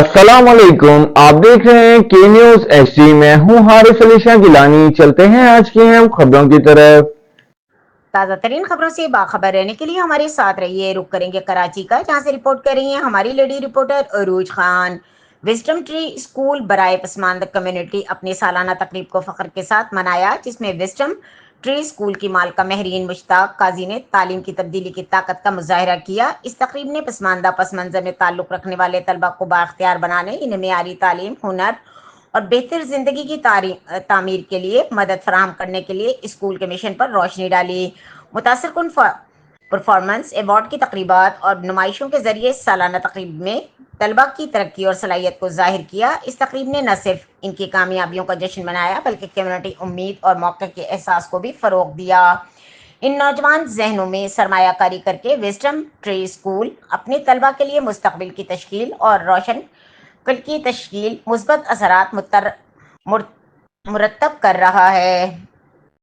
अस्सलाम वालेकुम। आप देख रहे हैं के न्यूज एचडी। मैं हूं हारिस अली शाह गिलानी। चलते हैं आज की हम खबरों की तरफ। ताज़ा तरीन खबरों से बाखबर रहने के लिए हमारे साथ रहिए। रुक करेंगे कराची का, जहां से रिपोर्ट कर रही हैं हमारी lady reporter Arooj Khan. Wisdom Tree School बराए पसमानदा कम्युनिटी अपनी सालाना तकरीब को फख्र के साथ मनाया, जिसमें विजडम ट्री स्कूल की मालका महरीन मुश्ताक काजी ने तालीम की तब्दीली की ताकत का मुजाहरा किया। इस तकरीब ने पसमानदा पस मंजर में ताल्लुक रखने वाले तलबा को बाख्तियार बनाने, इन्हें मेयारी तालीम, हुनर और बेहतर जिंदगी की तामीर के लिए मदद फराहम करने के लिए स्कूल के मिशन पर रोशनी डाली। मुतासर कुन परफॉर्मेंस अवार्ड की तकरीबात और नुमाइशों के जरिए सालाना तकरीब में तलबा की तरक्की और सलाहियत को जाहिर किया। इस तकरीब ने न सिर्फ इनकी कामयाबियों का जश्न मनाया, बल्कि कम्युनिटी उम्मीद और मौके के एहसास को भी फरोग दिया। इन नौजवान जहनों में सरमायाकारी करके विजडम ट्री स्कूल अपने तलबा के लिए मुस्तकबिल की तश्कील और रोशन कल की तश्कील मुस्बत असरात मुरतब कर रहा है।